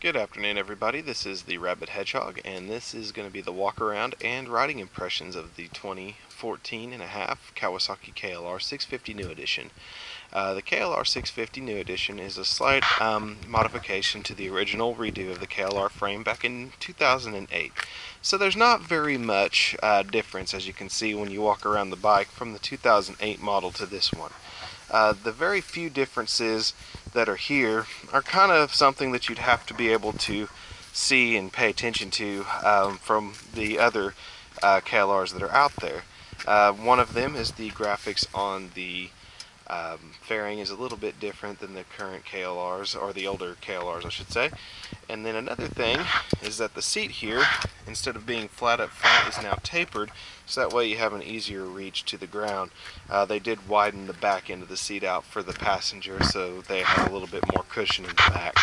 Good afternoon, everybody. This is the Rabbit Hedgehog, and this is going to be the walk around and riding impressions of the 2014 and a half Kawasaki KLR650 New Edition. The KLR650 New Edition is a slight modification to the original redo of the KLR frame back in 2008. So there's not very much difference, as you can see when you walk around the bike, from the 2008 model to this one. The very few differences that are here are kind of something that you'd have to be able to see and pay attention to from the other KLRs that are out there. One of them is the graphics on the fairing is a little bit different than the current KLRs, or the older KLRs I should say. And then another thing is that the seat here, instead of being flat up front, is now tapered, so that way you have an easier reach to the ground. They did widen the back end of the seat out for the passenger, so they have a little bit more cushion in the back.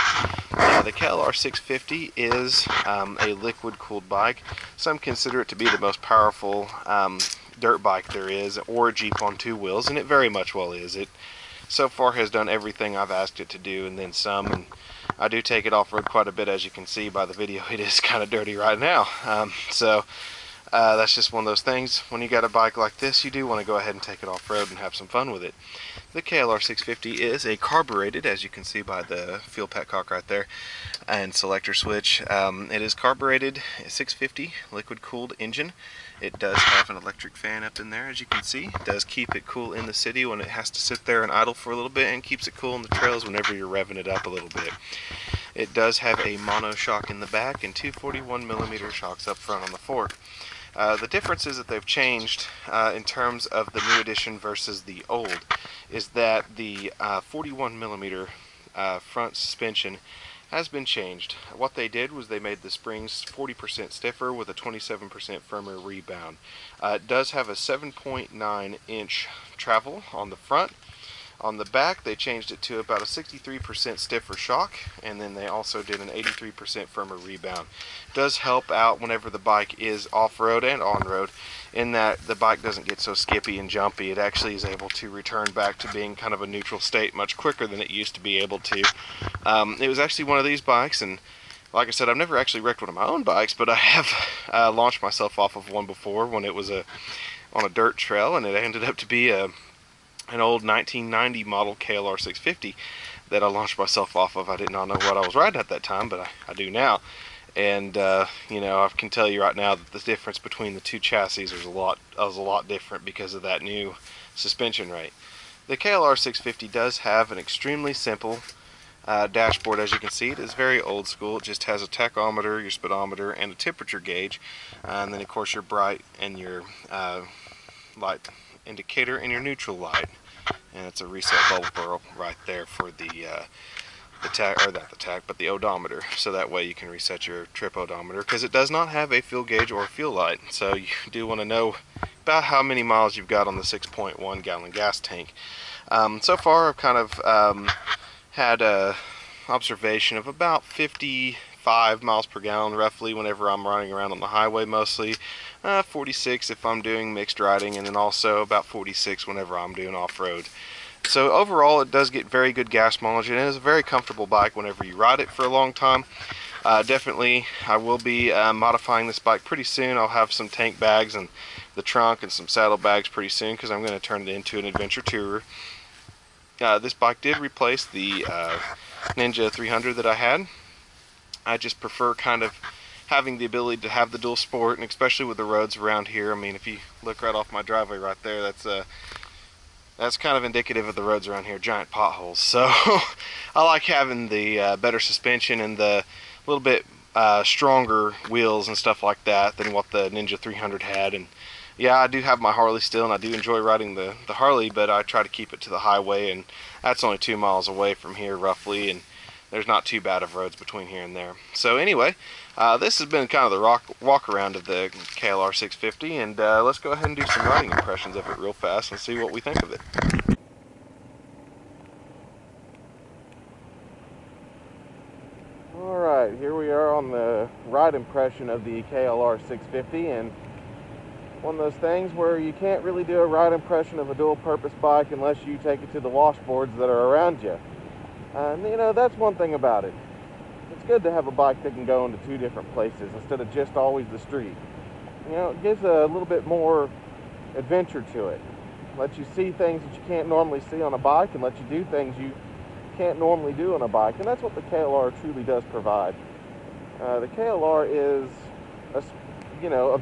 The KLR650 is a liquid cooled bike. Some consider it to be the most powerful dirt bike there is, or a Jeep on two wheels, and it very much well is. It so far has done everything I've asked it to do, and then some. And I do take it off-road quite a bit, as you can see by the video. It is kind of dirty right now. That's just one of those things. When you got a bike like this, you do want to go ahead and take it off-road and have some fun with it. The KLR650 is a carbureted, as you can see by the fuel petcock right there, and selector switch. It is carbureted 650 liquid cooled engine. It does have an electric fan up in there, as you can see. It does keep it cool in the city when it has to sit there and idle for a little bit, and keeps it cool on the trails whenever you're revving it up a little bit. It does have a mono shock in the back and two 41mm shocks up front on the fork. The differences that they've changed in terms of the new edition versus the old is that the 41mm front suspension has been changed. What they did was they made the springs 40% stiffer with a 27% firmer rebound. It does have a 7.9-inch travel on the front. On the back, they changed it to about a 63% stiffer shock, and then they also did an 83% firmer rebound. It does help out whenever the bike is off-road and on-road, in that the bike doesn't get so skippy and jumpy. It actually is able to return back to being kind of a neutral state much quicker than it used to be able to. It was actually one of these bikes, and like I said, I've never actually wrecked one of my own bikes, but I have launched myself off of one before when it was on a dirt trail, and it ended up to be an old 1990 model KLR650 that I launched myself off of. I did not know what I was riding at that time, but I do now. And you know, I can tell you right now that the difference between the two chassis is a lot different because of that new suspension rate. The KLR650 does have an extremely simple dashboard. As you can see, it is very old school. It just has a tachometer, your speedometer, and a temperature gauge, and then of course your bright and your light indicator and your neutral light, and it's a reset bulb pearl right there for the tach, or not the tach, but the odometer, so that way you can reset your trip odometer, because it does not have a fuel gauge or a fuel light. So you do want to know about how many miles you've got on the 6.1 gallon gas tank. So far I've kind of had a observation of about 55 miles per gallon roughly whenever I'm riding around on the highway, mostly 46 if I'm doing mixed riding, and then also about 46 whenever I'm doing off-road. So overall it does get very good gas mileage, and it is a very comfortable bike whenever you ride it for a long time. Definitely I will be modifying this bike pretty soon. I'll have some tank bags and the trunk and some saddle bags pretty soon, because I'm going to turn it into an adventure tourer. This bike did replace the Ninja 300 that I had. I just prefer kind of having the ability to have the dual sport, and especially with the roads around here. I mean, if you look right off my driveway right there, that's kind of indicative of the roads around here, giant potholes. So I like having the better suspension and the little bit stronger wheels and stuff like that than what the Ninja 300 had. And yeah, I do have my Harley still, and I do enjoy riding the Harley, but I try to keep it to the highway, and that's only 2 miles away from here roughly, and there's not too bad of roads between here and there. So anyway, this has been kind of the walk around of the KLR650, and let's go ahead and do some riding impressions of it real fast and see what we think of it. Alright, here we are on the ride impression of the KLR650, and one of those things where you can't really do a ride impression of a dual purpose bike unless you take it to the washboards that are around you. And you know, that's one thing about it. it's good to have a bike that can go into 2 different places instead of just always the street. You know, it gives a little bit more adventure to it. Lets you see things that you can't normally see on a bike, and lets you do things you can't normally do on a bike, and that's what the KLR truly does provide. The KLR is a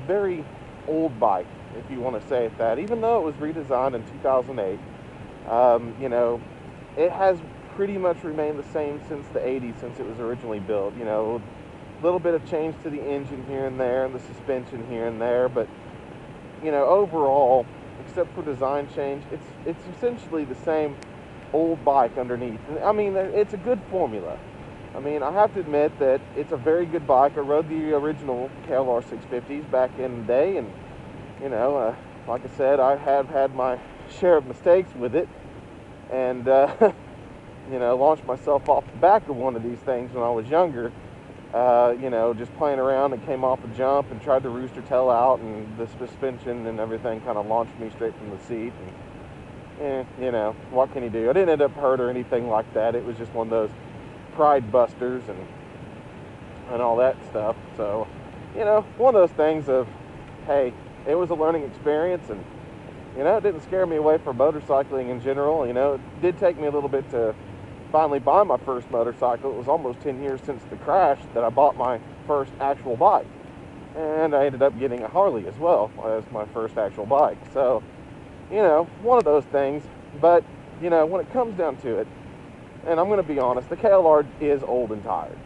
very old bike, if you want to say it that. Even though it was redesigned in 2008, it has pretty much remained the same since the 80s, since it was originally built. You know, a little bit of change to the engine here and there, and the suspension here and there, but overall, except for design change, it's essentially the same old bike underneath. I mean, it's a good formula. I mean, I have to admit that it's a very good bike. I rode the original KLR650s back in the day, and like I said, I have had my share of mistakes with it, and launched myself off the back of one of these things when I was younger. Just playing around, and came off a jump and tried to rooster tail out, and the suspension and everything kind of launched me straight from the seat. And what can you do? I didn't end up hurt or anything like that. It was just one of those pride busters and all that stuff. So, one of those things of, hey, it was a learning experience, and it didn't scare me away from motorcycling in general. It did take me a little bit to finally buy my first motorcycle. It was almost 10 years since the crash that I bought my first actual bike, and I ended up getting a Harley as well as my first actual bike. So, one of those things. But when it comes down to it, and I'm going to be honest, the KLR is old and tired.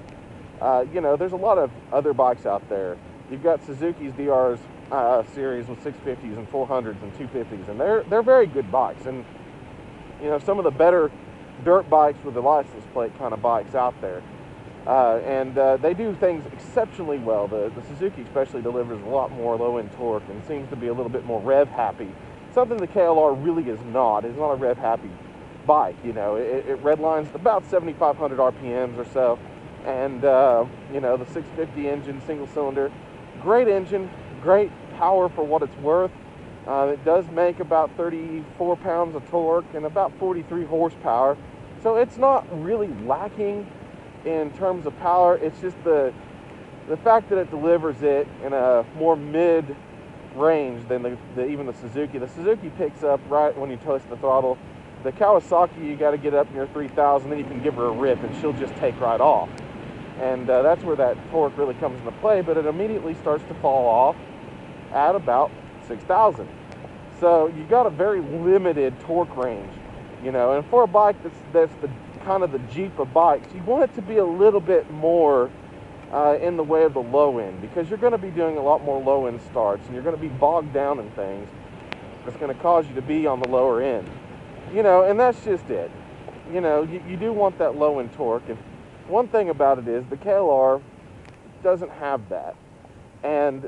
There's a lot of other bikes out there. You've got Suzuki's DR's series with 650s and 400s and 250s, and they're very good bikes, and some of the better dirt bikes with the license plate kind of bikes out there, and they do things exceptionally well. The Suzuki especially delivers a lot more low-end torque and seems to be a little bบmore rev happy, something the KLR really is not. It's not a rev happy bike. It redlines about 7,500 RPMs or so, and the 650 engine, single cylinder, great engine, great power for what it's worth. It does make about 34 pounds of torque and about 43 horsepower. So it's not really lacking in terms of power. It's just the fact that it delivers it in a more mid-range than even the Suzuki. The Suzuki picks up right when you twist the throttle. The Kawasaki, you got to get up near 3,000, then you can give her a rip and she'll just take right off. And that's where that torque really comes into play, but it immediately starts to fall off at about 6,000. So you got a very limited torque range, and for a bike that's the kind of the Jeep of bikes, you want it to be a little bit more in the way of the low end, because you're going to be doing a lot more low end starts, and you're going to be bogged down in things that's going to cause you to be on the lower end, and that's just it. You do want that low end torque, and one thing about it is the KLR doesn't have that. And,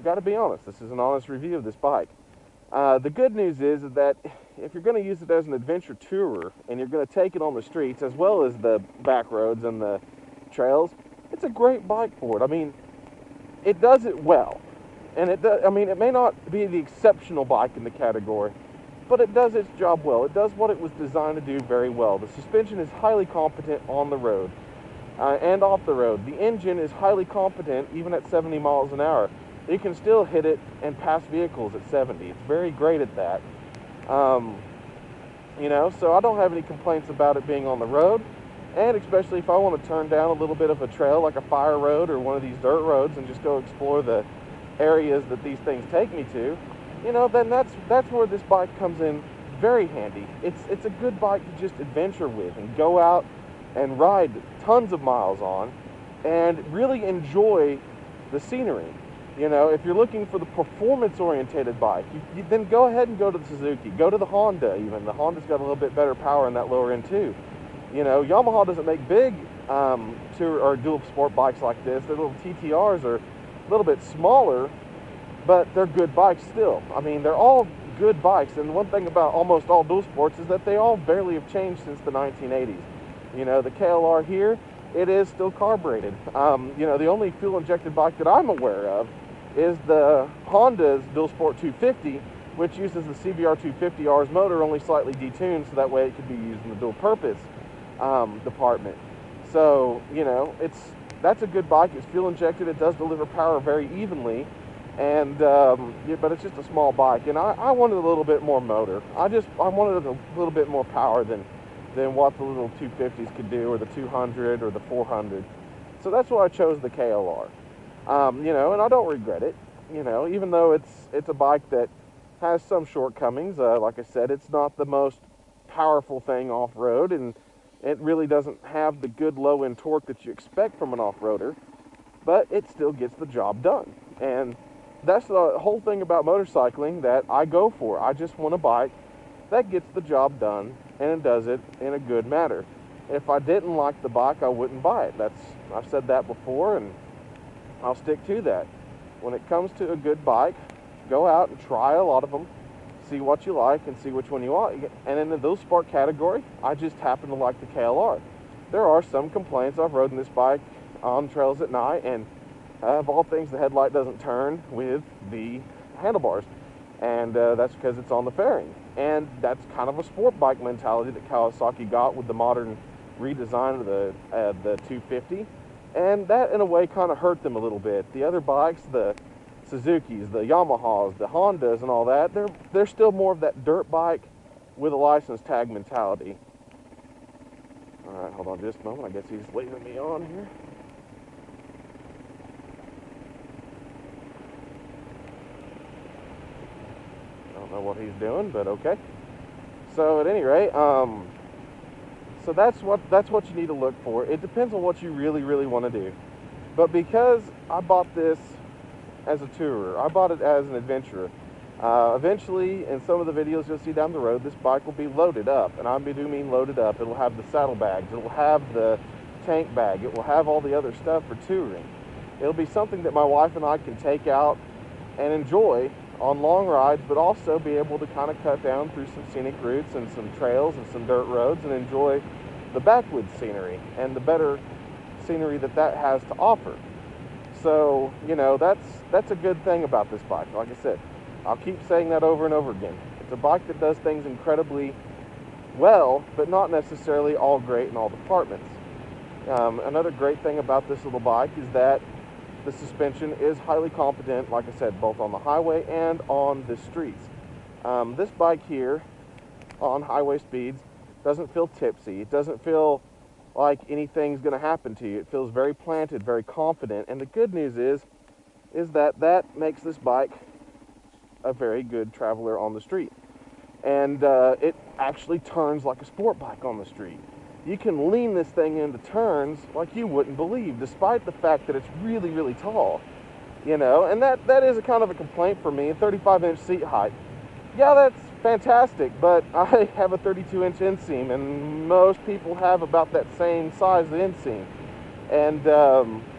got to be honest, this is an honest review of this bike. The good news is that if you're going to use it as an adventure tourer, and you're going to take it on the streets as well as the back roads and the trails, it's a great bike for it. I mean, it does it well. And it may not be the exceptional bike in the category, but it does its job well. It does what it was designed to do very well. The suspension is highly competent on the road and off the road. The engine is highly competent even at 70 miles an hour. You can still hit it and pass vehicles at 70. It's very great at that. So I don't have any complaints about it being on the road, and especially if I want to turn down a little bit of a trail like a fire road or one of these dirt roads and just go explore the areas that these things take me to, then that's where this bike comes in very handy. It's a good bike to just adventure with and go out and ride tons of miles on and really enjoy the scenery. If you're looking for the performance-orientated bike, you then go ahead and go to the Suzuki. Go to the Honda even. The Honda's got a little bit better power in that lower end too. Yamaha doesn't make big tour or dual sport bikes like this. Their little TTRs are a little bit smaller, but they're good bikes still. I mean, they're all good bikes, and one thing about almost all dual sports is that they all barely have changed since the 1980s. The KLR here, it is still carbureted. The only fuel-injected bike that I'm aware of is the Honda's Dual Sport 250, which uses the CBR 250R's motor, only slightly detuned, so that way it could be used in the dual purpose department. So, you know, that's a good bike. It's fuel injected. It does deliver power very evenly. And yeah, but it's just a small bike, and I wanted a little bit more motor. I wanted a little bit more power than what the little 250s could do, or the 200 or the 400. So that's why I chose the KLR. You know, and I don't regret it. You know, even though it's a bike that has some shortcomings. Like I said, it's not the most powerful thing off-road, and it really doesn't have the good low-end torque that you expect from an off-roader, but it still gets the job done. And that's the whole thing about motorcycling that I go for. I just want a bike that gets the job done, and it does it in a good manner. If I didn't like the bike, I wouldn't buy it. I've said that before, and I'll stick to that. When it comes to a good bike, go out and try a lot of them, see what you like, and see which one you want. And in the dual sport category, I just happen to like the KLR. There are some complaints. I've ridden this bike on trails at night, and of all things, the headlight doesn't turn with the handlebars, and that's because it's on the fairing. And that's kind of a sport bike mentality that Kawasaki got with the modern redesign of the 250, and that in a way kind of hurt them a little bit. The other bikes, the Suzukis, the Yamahas, the Hondas, and all that, they're still more of that dirt bike with a license tag mentality. All right, hold on just a moment. I guess he's leaving me on here. I don't know what he's doing, but okay. So at any rate, so that's what you need to look for. It depends on what you really, really want to do. But because I bought this as a tourer, I bought it as an adventurer. Eventually, in some of the videos you'll see down the road, this bike will be loaded up, and I do mean loaded up. It'll have the saddlebags, it'll have the tank bag, it will have all the other stuff for touring. It'll be something that my wife and I can take out and enjoy on long rides, but also be able to kind of cut down through some scenic routes and some trails and some dirt roads and enjoy the backwoods scenery and the better scenery that has to offer. So, you know, that's a good thing about this bike. Like I said, I'll keep saying that over and over again. It's a bike that does things incredibly well, but not necessarily all great in all departments. Another great thing about this little bike is that the suspension is highly competent, like I said, both on the highway and on the streets. This bike here, on highway speeds, doesn't feel tipsy. It doesn't feel like anything's going to happen to you. It feels very planted, very confident. And the good news is that makes this bike a very good traveler on the street. And it actually turns like a sport bike on the street. You can lean this thing into turns like you wouldn't believe, despite the fact that it's really, really tall. You know, and that is a kind of a complaint for me. 35-inch seat height. Yeah, that's fantastic, but I have a 32-inch inseam, and most people have about that same size inseam. And,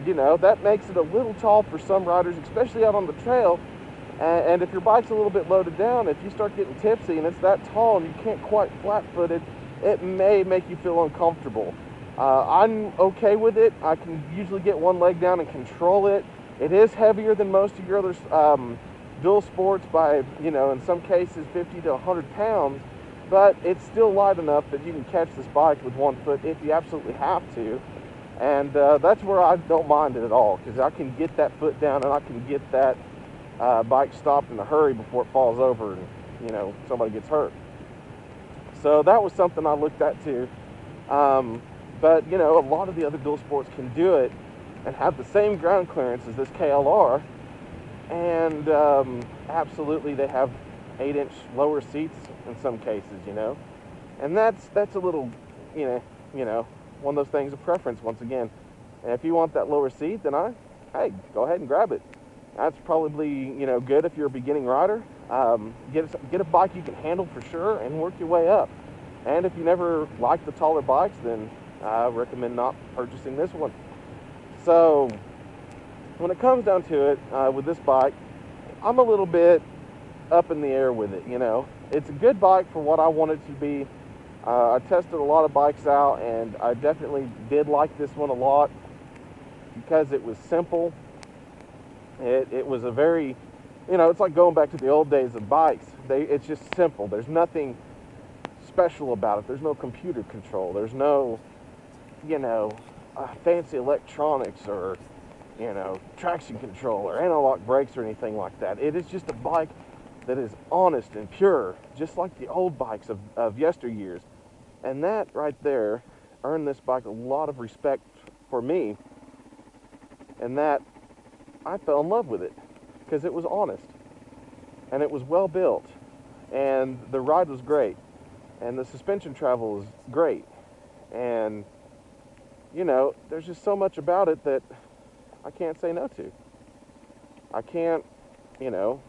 you know, that makes it a little tall for some riders, especially out on the trail. And if your bike's a little bit loaded down, if you start getting tipsy and it's that tall and you can't quite flat-footed, it may make you feel uncomfortable. I'm okay with it. I can usually get one leg down and control it. It is heavier than most of your other dual sports by, you know, in some cases 50 to 100 pounds, but it's still light enough that you can catch this bike with one foot if you absolutely have to. And that's where I don't mind it at all, because I can get that foot down and I can get that bike stopped in a hurry before it falls over and, you know, somebody gets hurt. So that was something I looked at too. But, you know, a lot of the other dual sports can do it and have the same ground clearance as this KLR. And absolutely they have 8-inch lower seats in some cases, you know. And that's a little, you know, one of those things of preference once again. And if you want that lower seat, then hey, go ahead and grab it. That's probably, you know, good if you're a beginning rider. Get a bike you can handle for sure and work your way up. And if you never like the taller bikes, then I recommend not purchasing this one. So when it comes down to it, with this bike, I'm a little bit up in the air with it, you know. It's a good bike for what I want it to be. I tested a lot of bikes out, and I definitely did like this one a lot because it was simple. It was a very, you know, it's like going back to the old days of bikes. It's just simple. There's nothing special about it. There's no computer control. There's no, you know, fancy electronics or, you know, traction control or analog brakes or anything like that. It is just a bike that is honest and pure, just like the old bikes of yesteryears. And that right there earned this bike a lot of respect for me, and that I fell in love with it because it was honest and it was well built and the ride was great and the suspension travel was great, and you know, there's just so much about it that I can't say no to. I can't, you know,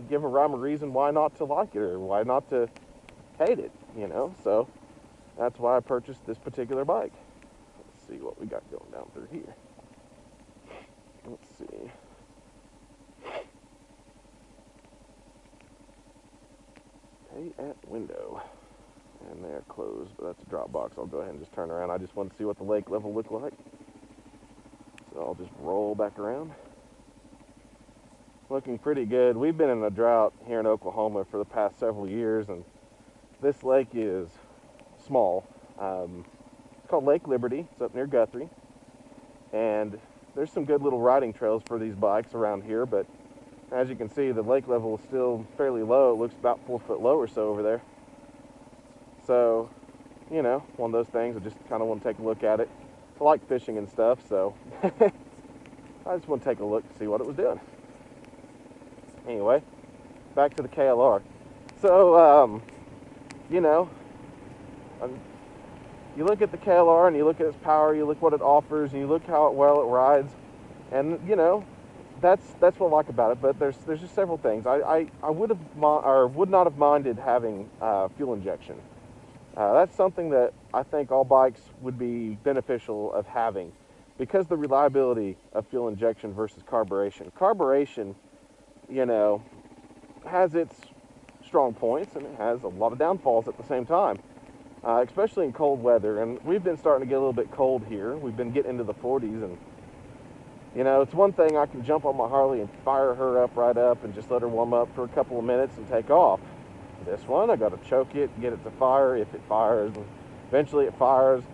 give a rhyme or reason why not to like it or why not to hate it, you know. So that's why I purchased this particular bike. Let's see what we got going down through here. Let's see. Pay at window. And they're closed, but that's a drop box. I'll go ahead and just turn around. I just want to see what the lake level looked like. So I'll just roll back around. Looking pretty good. We've been in a drought here in Oklahoma for the past several years, and this lake is small. It's called Lake Liberty. It's up near Guthrie. And there's some good little riding trails for these bikes around here, but as you can see, the lake level is still fairly low. It looks about 4 foot low or so over there. So, you know, one of those things, I just kind of want to take a look at it. I like fishing and stuff, so I just want to take a look to see what it was doing. Anyway, back to the KLR. So, you know, you look at the KLR and you look at its power, you look what it offers, and you look how well it rides, and you know, that's what I like about it. But there's just several things. I would not have minded having fuel injection. That's something that I think all bikes would be beneficial of having, because the reliability of fuel injection versus carburation. Carburation, you know, has its strong points and it has a lot of downfalls at the same time, especially in cold weather. And we've been starting to get a little bit cold here. We've been getting into the 40s, and you know, it's one thing I can jump on my Harley and fire her up right up and just let her warm up for a couple of minutes and take off. This one, I got to choke it, get it to fire if it fires, and eventually it fires.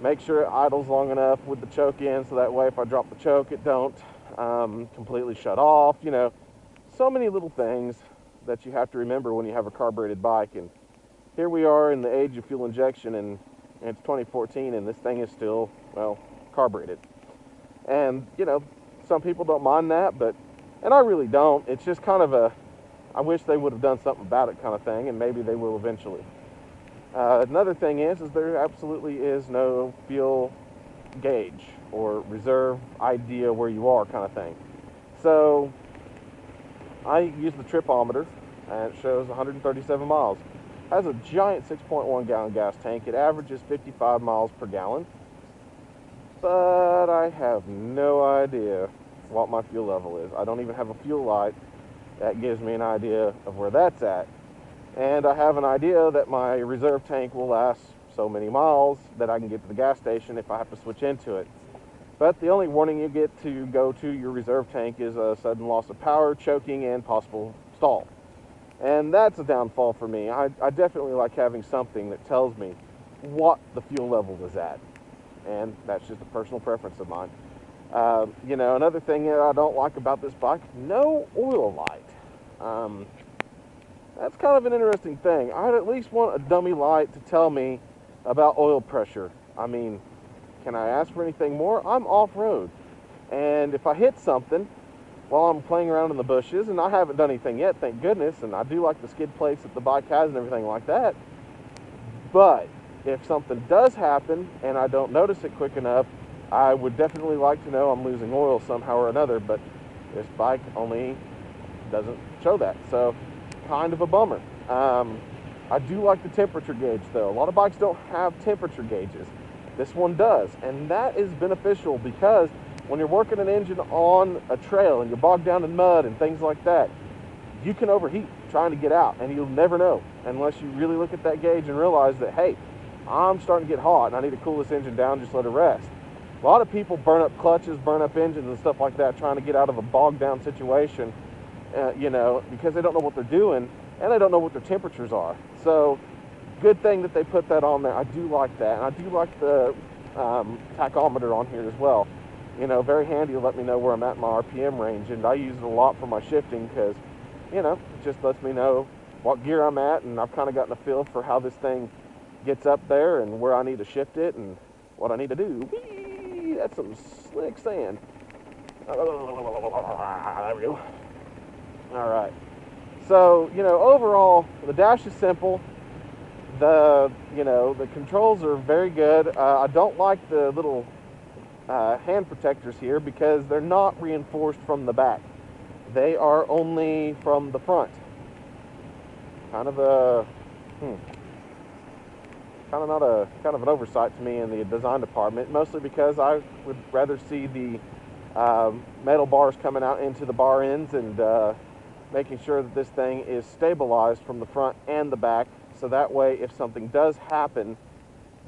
Make sure it idles long enough with the choke in, so that way if I drop the choke, it don't completely shut off. You know, so many little things that you have to remember when you have a carbureted bike. And here we are in the age of fuel injection, and it's 2014, and this thing is still, well, carbureted. And, you know, some people don't mind that, and I really don't. It's just kind of I wish they would have done something about it kind of thing, and maybe they will eventually. Another thing is there absolutely is no fuel gauge or reserve idea where you are kind of thing. So I use the tripometer, and it shows 137 miles. It has a giant 6.1 gallon gas tank. It averages 55 miles per gallon. But I have no idea what my fuel level is. I don't even have a fuel light that gives me an idea of where that's at. And I have an idea that my reserve tank will last so many miles that I can get to the gas station if I have to switch into it. But the only warning you get to go to your reserve tank is a sudden loss of power, choking, and possible stall. And that's a downfall for me. I definitely like having something that tells me what the fuel level is at. And that's just a personal preference of mine. You know, another thing that I don't like about this bike, no oil light. That's kind of an interesting thing. I'd at least want a dummy light to tell me about oil pressure. I mean, can I ask for anything more? I'm off-road. And if I hit something while I'm playing around in the bushes, and I haven't done anything yet, thank goodness, and I do like the skid plates that the bike has and everything like that, but if something does happen and I don't notice it quick enough, I would definitely like to know I'm losing oil somehow or another, but this bike only doesn't show that, so kind of a bummer. I do like the temperature gauge though. A lot of bikes don't have temperature gauges. This one does, and that is beneficial because when you're working an engine on a trail and you're bogged down in mud and things like that, you can overheat trying to get out, and you'll never know unless you really look at that gauge and realize that, hey, I'm starting to get hot and I need to cool this engine down, just let it rest. A lot of people burn up clutches, burn up engines and stuff like that trying to get out of a bogged down situation, you know, because they don't know what they're doing and they don't know what their temperatures are. So good thing that they put that on there. I do like that, and I do like the tachometer on here as well. You know, very handy to let me know where I'm at in my RPM range, and I use it a lot for my shifting because, you know, it just lets me know what gear I'm at, and I've kind of gotten a feel for how this thing gets up there and where I need to shift it and what I need to do. Whee! That's some slick sand. There we go. All right. So, you know, overall, the dash is simple. The controls are very good. I don't like the little hand protectors here because they're not reinforced from the back. They are only from the front. Kind of an oversight to me in the design department, mostly because I would rather see the metal bars coming out into the bar ends and making sure that this thing is stabilized from the front and the back, so that way if something does happen,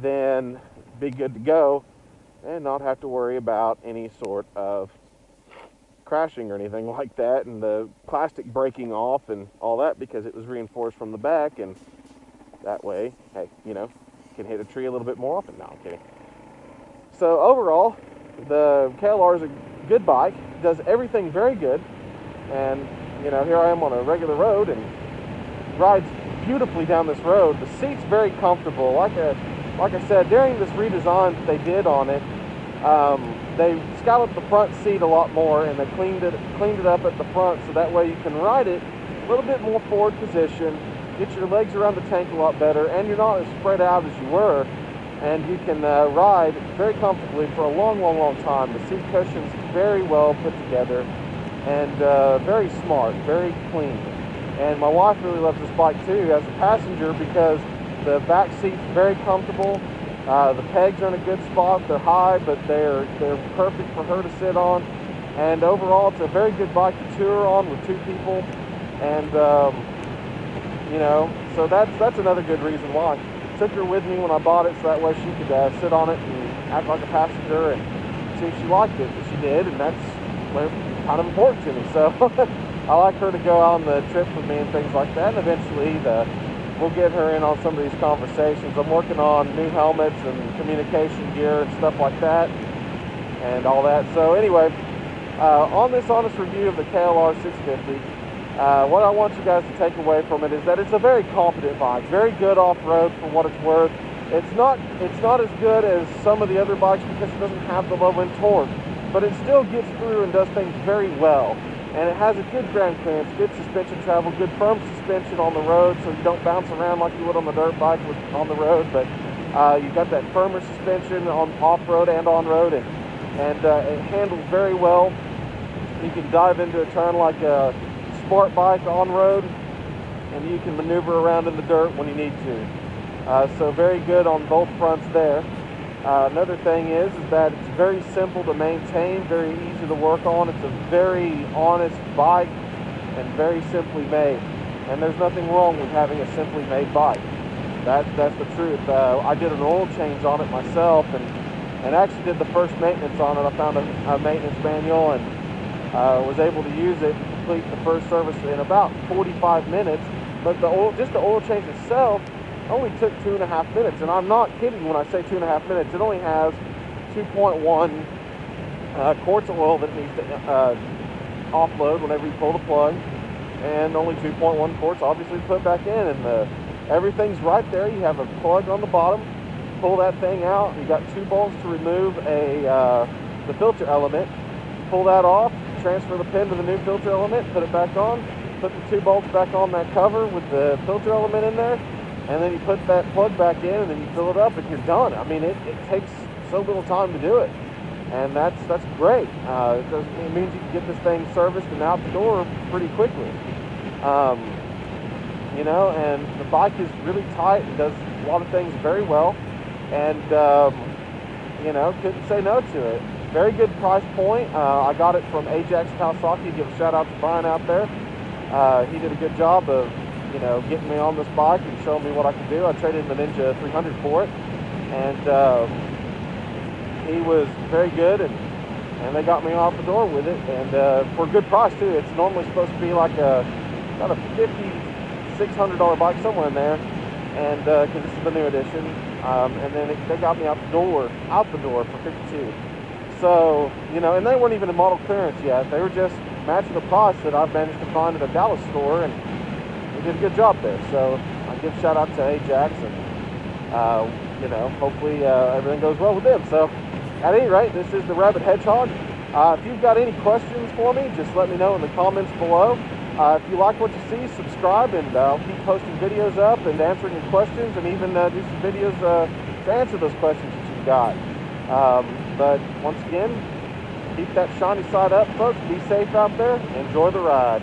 then be good to go and not have to worry about any sort of crashing or anything like that, and the plastic breaking off and all that because it was reinforced from the back, and that way, hey, you know, can hit a tree a little bit more often. No, I'm kidding. So overall, the KLR is a good bike, does everything very good, and you know, here I am on a regular road and rides beautifully down this road. The seat's very comfortable. Like I said, during this redesign that they did on it, they scalloped the front seat a lot more, and they cleaned it up at the front so that way you can ride it a little bit more forward position, get your legs around the tank a lot better, and you're not as spread out as you were, and you can ride very comfortably for a long, long, long time. The seat cushion's very well put together and very smart, very clean. And my wife really loves this bike too as a passenger because the back seat's very comfortable. The pegs are in a good spot. They're high, but they're perfect for her to sit on. And overall, it's a very good bike to tour on with two people. And you know, so that's another good reason why. Took her with me when I bought it, so that way she could sit on it and act like a passenger and see if she liked it. And she did, and that's kind of important to me. So I like her to go on the trip with me and things like that. And eventually, we'll get her in on some of these conversations. I'm working on new helmets and communication gear and stuff like that, and all that. So anyway, on this honest review of the KLR650. What I want you guys to take away from it is that it's a very competent bike, very good off-road for what it's worth. It's not as good as some of the other bikes because it doesn't have the low-end torque, but it still gets through and does things very well. And it has a good ground clearance, good suspension travel, good firm suspension on the road, so you don't bounce around like you would on the dirt bike on the road. But you've got that firmer suspension on off-road and on-road, and it handles very well. You can dive into a turn like a sport bike on road, and you can maneuver around in the dirt when you need to. So very good on both fronts there. Another thing is that it's very simple to maintain, very easy to work on. It's a very honest bike and very simply made. And there's nothing wrong with having a simply made bike. That's the truth. I did an oil change on it myself, and actually did the first maintenance on it. I found a maintenance manual and was able to use it, complete the first service in about 45 minutes. But the oil change itself only took 2.5 minutes, and I'm not kidding when I say 2.5 minutes. It only has 2.1 quarts of oil that it needs to offload whenever you pull the plug, and only 2.1 quarts obviously to put back in, and everything's right there. You have a plug on the bottom, pull that thing out. You got 2 bolts to remove the filter element, pull that off, transfer the pin to the new filter element, put it back on, put the 2 bolts back on that cover with the filter element in there, and then you put that plug back in, and then you fill it up, and you're done. I mean, it takes so little time to do it, and that's great. It means you can get this thing serviced and out the door pretty quickly. You know, and the bike is really tight and does a lot of things very well, and you know, couldn't say no to it. Very good price point. I got it from Ajax Kawasaki. Give a shout out to Brian out there. He did a good job of, you know, getting me on this bike and showing me what I could do. I traded in the Ninja 300 for it, and he was very good, and they got me off the door with it, and for a good price too. It's normally supposed to be like about a $5,600 bike, somewhere in there, and because this is the new edition, and then they got me out the door for 52. So, you know, and they weren't even in model clearance yet. They were just matching the price that I've managed to find at a Dallas store, and we did a good job there. So I give shout out to Ajax, and you know, hopefully everything goes well with them. So at any rate, this is the Rabbit Hedgehog. If you've got any questions for me, just let me know in the comments below. If you like what you see, subscribe, and I'll keep posting videos up and answering your questions, and even do some videos to answer those questions that you've got. But once again, keep that shiny side up, folks. Be safe out there. Enjoy the ride.